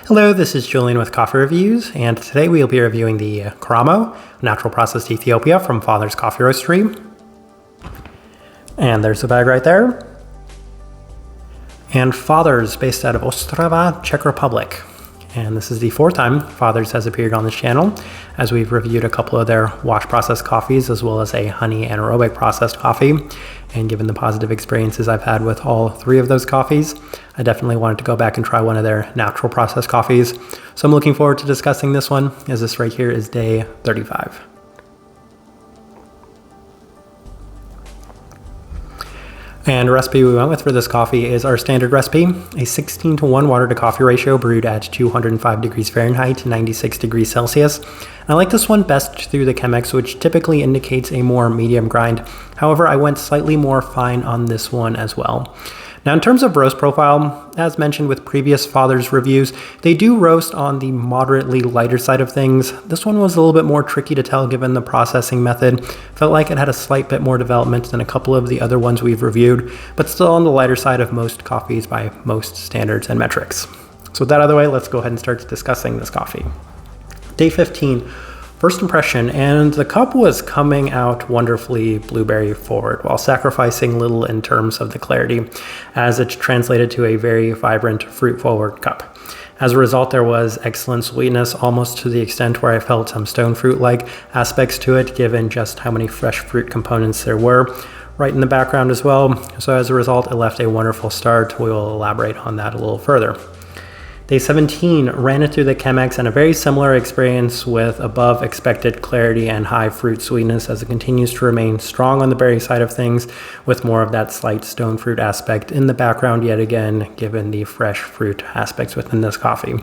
Hello, this is Julian with Coffee Reviews, and today we'll be reviewing the Keramo Natural Processed Ethiopia from Father's Coffee Roastery. And there's the bag right there. And Father's, based out of Ostrava, Czech Republic. And this is the fourth time Father's has appeared on this channel, as we've reviewed a couple of their wash processed coffees, as well as a honey anaerobic processed coffee. And given the positive experiences I've had with all three of those coffees, I definitely wanted to go back and try one of their natural processed coffees. So I'm looking forward to discussing this one, as this right here is day 35. And the recipe we went with for this coffee is our standard recipe, a 16:1 water to coffee ratio brewed at 205 degrees Fahrenheit, 96 degrees Celsius. And I like this one best through the Chemex, which typically indicates a more medium grind. However, I went slightly more fine on this one as well. Now, in terms of roast profile, as mentioned with previous Father's reviews, they do roast on the moderately lighter side of things. This one was a little bit more tricky to tell given the processing method. Felt like it had a slight bit more development than a couple of the other ones we've reviewed, but still on the lighter side of most coffees by most standards and metrics. So with that out of the way, let's go ahead and start discussing this coffee. Day 15. First impression, and the cup was coming out wonderfully blueberry forward while sacrificing little in terms of the clarity, as it translated to a very vibrant fruit forward cup. As a result, there was excellent sweetness, almost to the extent where I felt some stone fruit-like aspects to it, given just how many fresh fruit components there were right in the background as well. So as a result, it left a wonderful start. We will elaborate on that a little further. Day 17, ran it through the Chemex, and a very similar experience with above expected clarity and high fruit sweetness, as it continues to remain strong on the berry side of things with more of that slight stone fruit aspect in the background yet again, given the fresh fruit aspects within this coffee.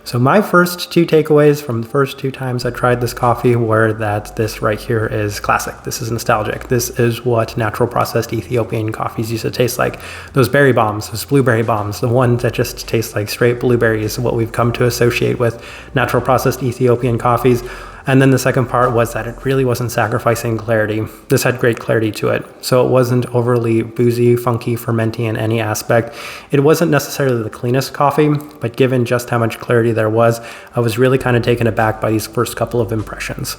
So my first two takeaways from the first two times I tried this coffee were that this right here is classic. This is nostalgic. This is what natural processed Ethiopian coffees used to taste like. Those berry bombs, those blueberry bombs, the ones that just taste like straight blueberries, what we've come to associate with natural processed Ethiopian coffees. And then the second part was that it really wasn't sacrificing clarity. This had great clarity to it. So it wasn't overly boozy, funky, fermenty in any aspect. It wasn't necessarily the cleanest coffee, but given just how much clarity there was, I was really kind of taken aback by these first couple of impressions.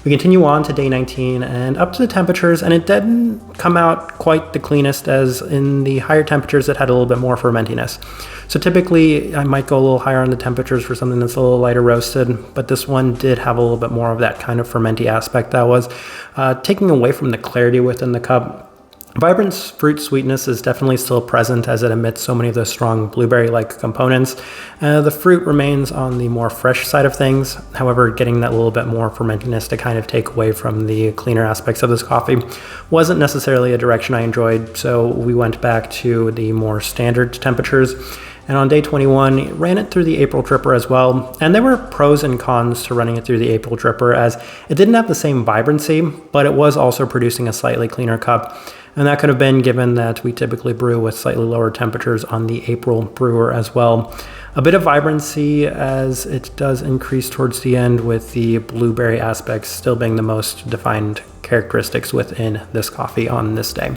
We continue on to day 19 and up to the temperatures, and it didn't come out quite the cleanest, as in the higher temperatures it had a little bit more fermentiness. So typically I might go a little higher on the temperatures for something that's a little lighter roasted, but this one did have a little bit more of that kind of fermenty aspect that was taking away from the clarity within the cup. Vibrant fruit sweetness is definitely still present, as it emits so many of those strong blueberry-like components. The fruit remains on the more fresh side of things. However, getting that little bit more fermentiness to kind of take away from the cleaner aspects of this coffee wasn't necessarily a direction I enjoyed, so we went back to the more standard temperatures. And on day 21, ran it through the April dripper as well. And there were pros and cons to running it through the April dripper, as it didn't have the same vibrancy, but it was also producing a slightly cleaner cup. And that could have been given that we typically brew with slightly lower temperatures on the April brewer as well. A bit of vibrancy, as it does increase towards the end, with the blueberry aspects still being the most defined characteristics within this coffee on this day.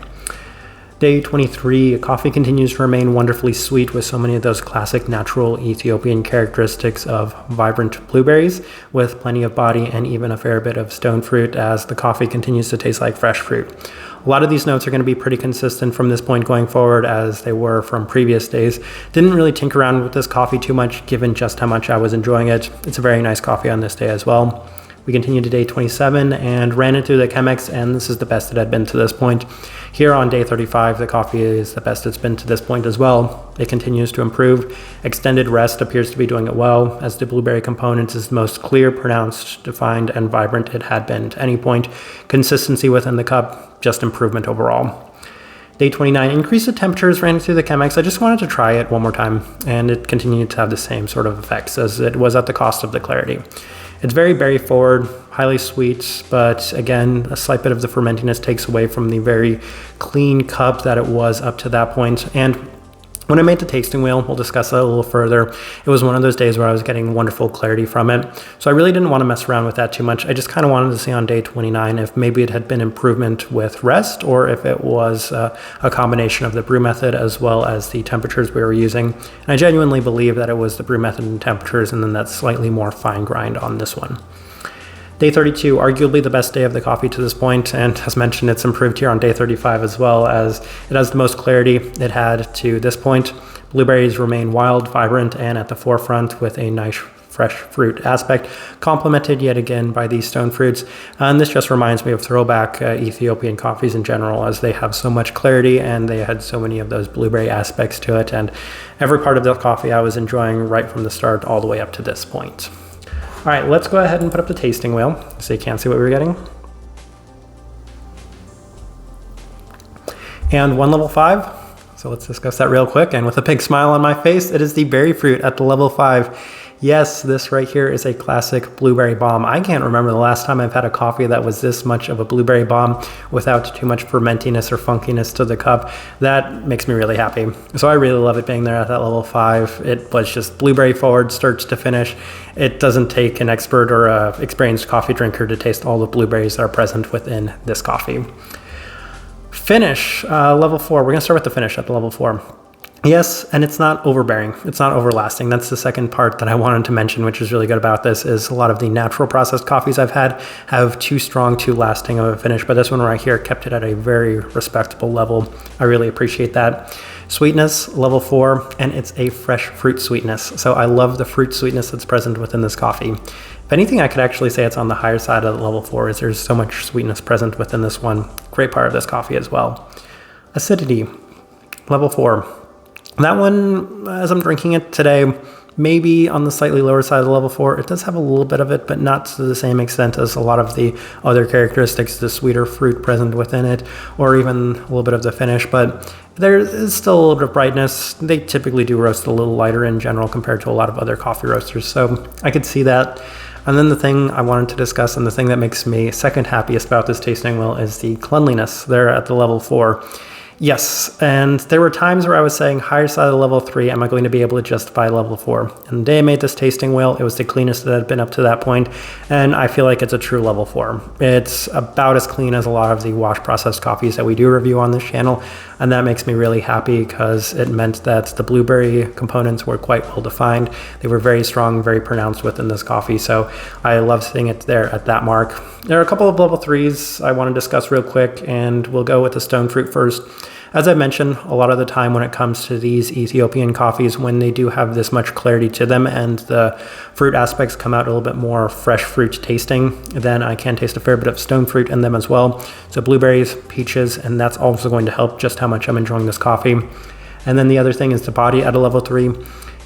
Day 23, coffee continues to remain wonderfully sweet with so many of those classic natural Ethiopian characteristics of vibrant blueberries, with plenty of body and even a fair bit of stone fruit, as the coffee continues to taste like fresh fruit. A lot of these notes are going to be pretty consistent from this point going forward, as they were from previous days. Didn't really tinker around with this coffee too much, given just how much I was enjoying it. It's a very nice coffee on this day as well. We continued to day 27 and ran it through the Chemex, and this is the best it had been to this point. Here on day 35, the coffee is the best it's been to this point as well. It continues to improve. Extended rest appears to be doing it well, as the blueberry components is the most clear, pronounced, defined, and vibrant it had been to any point. Consistency within the cup, just improvement overall. Day 29, increased the temperatures, ran it through the Chemex. I just wanted to try it one more time, and it continued to have the same sort of effects, as it was at the cost of the clarity. It's very berry forward, highly sweet, but again, a slight bit of the fermentiness takes away from the very clean cup that it was up to that point. And When I made the tasting wheel, we'll discuss that a little further. It was one of those days where I was getting wonderful clarity from it. So I really didn't want to mess around with that too much. I just kind of wanted to see on day 29 if maybe it had been improvement with rest or if it was a combination of the brew method as well as the temperatures we were using. And I genuinely believe that it was the brew method and temperatures and then that slightly more fine grind on this one. Day 32, arguably the best day of the coffee to this point, and as mentioned, it's improved here on day 35 as well, as it has the most clarity it had to this point. Blueberries remain wild, vibrant, and at the forefront with a nice fresh fruit aspect, complemented yet again by these stone fruits. And this just reminds me of throwback Ethiopian coffees in general, as they have so much clarity and they had so many of those blueberry aspects to it. And every part of the coffee I was enjoying right from the start all the way up to this point. All right, let's go ahead and put up the tasting wheel so you can see what we were getting. And one level 5. So let's discuss that real quick. And with a big smile on my face, it is the berry fruit at the level 5. Yes, this right here is a classic blueberry bomb. I can't remember the last time I've had a coffee that was this much of a blueberry bomb without too much fermentiness or funkiness to the cup. That makes me really happy. So I really love it being there at that level 5. It was just blueberry forward, start to finish. It doesn't take an expert or a experienced coffee drinker to taste all the blueberries that are present within this coffee. Finish, level 4. We're gonna start with the finish at the level 4. Yes, and it's not overbearing. It's not overlasting. That's the second part that I wanted to mention, which is really good about this, is a lot of the natural processed coffees I've had have too strong, too lasting of a finish, but this one right here kept it at a very respectable level. I really appreciate that. Sweetness, level 4, and it's a fresh fruit sweetness. So I love the fruit sweetness that's present within this coffee. If anything, I could actually say it's on the higher side of the level 4, as there's so much sweetness present within this one. Great part of this coffee as well. Acidity, level 4. That one, as I'm drinking it today, maybe on the slightly lower side of the level 4. It does have a little bit of it, but not to the same extent as a lot of the other characteristics, the sweeter fruit present within it, or even a little bit of the finish. But there is still a little bit of brightness. They typically do roast a little lighter in general compared to a lot of other coffee roasters, so I could see that. And then the thing I wanted to discuss, and the thing that makes me second happiest about this tasting wheel, is the cleanliness there at the level 4. Yes, and there were times where I was saying higher side of level 3, am I going to be able to justify level 4? And the day I made this tasting wheel, it was the cleanest that had been up to that point, and I feel like it's a true level 4. It's about as clean as a lot of the wash processed coffees that we do review on this channel, and that makes me really happy because it meant that the blueberry components were quite well defined. They were very strong, very pronounced within this coffee, so I love seeing it there at that mark. There are a couple of level 3s I want to discuss real quick, and we'll go with the stone fruit first. As I mentioned, a lot of the time when it comes to these Ethiopian coffees, when they do have this much clarity to them and the fruit aspects come out a little bit more fresh fruit tasting, then I can taste a fair bit of stone fruit in them as well. So blueberries, peaches, and that's also going to help just how much I'm enjoying this coffee. And then the other thing is the body at a level 3.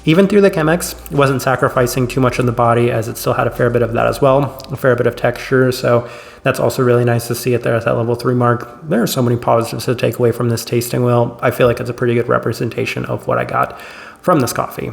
Even through the Chemex, it wasn't sacrificing too much of the body, as it still had a fair bit of that as well, a fair bit of texture. So that's also really nice to see it there at that level 3 mark. There are so many positives to take away from this tasting wheel. I feel like it's a pretty good representation of what I got from this coffee.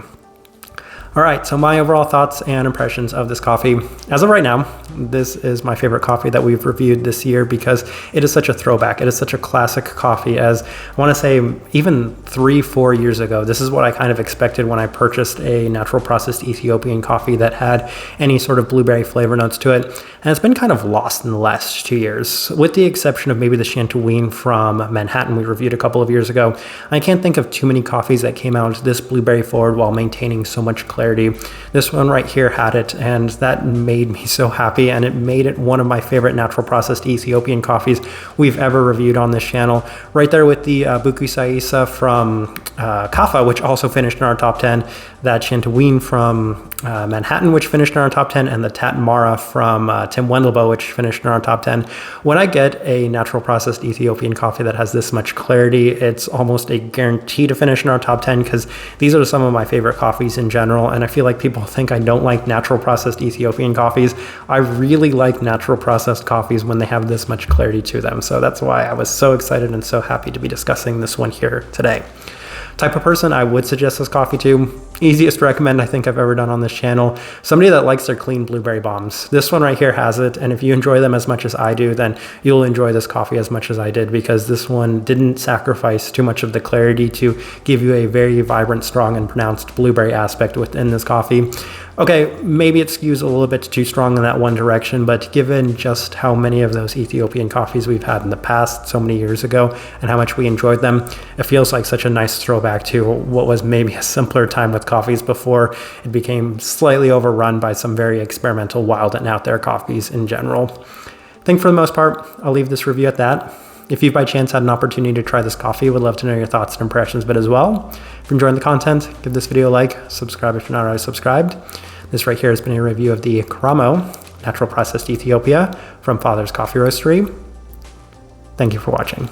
All right, so my overall thoughts and impressions of this coffee. As of right now, this is my favorite coffee that we've reviewed this year because it is such a throwback. It is such a classic coffee, as I want to say even 3-4 years ago, this is what I kind of expected when I purchased a natural processed Ethiopian coffee that had any sort of blueberry flavor notes to it. And it's been kind of lost in the last 2 years, with the exception of maybe the Chantelouine from Manhattan we reviewed a couple of years ago. I can't think of too many coffees that came out this blueberry forward while maintaining so much clarity. This one right here had it, and that made me so happy, and it made it one of my favorite natural processed Ethiopian coffees we've ever reviewed on this channel. Right there with the Buku Saisa from Kaffa, which also finished in our top 10, that Chantelouine from Manhattan, which finished in our top 10, and the Tat Mara from Tim Wendelbo, which finished in our top 10. When I get a natural processed Ethiopian coffee that has this much clarity, it's almost a guarantee to finish in our top 10 because these are some of my favorite coffees in general, and I feel like people think I don't like natural processed Ethiopian coffees. I really like natural processed coffees when they have this much clarity to them, so that's why I was so excited and so happy to be discussing this one here today. Type of person I would suggest this coffee to. Easiest recommend I think I've ever done on this channel. Somebody that likes their clean blueberry bombs. This one right here has it, and if you enjoy them as much as I do, then you'll enjoy this coffee as much as I did, because this one didn't sacrifice too much of the clarity to give you a very vibrant, strong, and pronounced blueberry aspect within this coffee. Okay, maybe it skews a little bit too strong in that one direction, but given just how many of those Ethiopian coffees we've had in the past, so many years ago, and how much we enjoyed them, it feels like such a nice throwback to what was maybe a simpler time with coffees before it became slightly overrun by some very experimental, wild, and out there coffees in general. I think for the most part, I'll leave this review at that. If you by chance had an opportunity to try this coffee, would love to know your thoughts and impressions, but as well, if you're enjoying the content, give this video a like, subscribe if you're not already subscribed. This right here has been a review of the Keramo Natural Processed Ethiopia from Father's Coffee Roastery. Thank you for watching.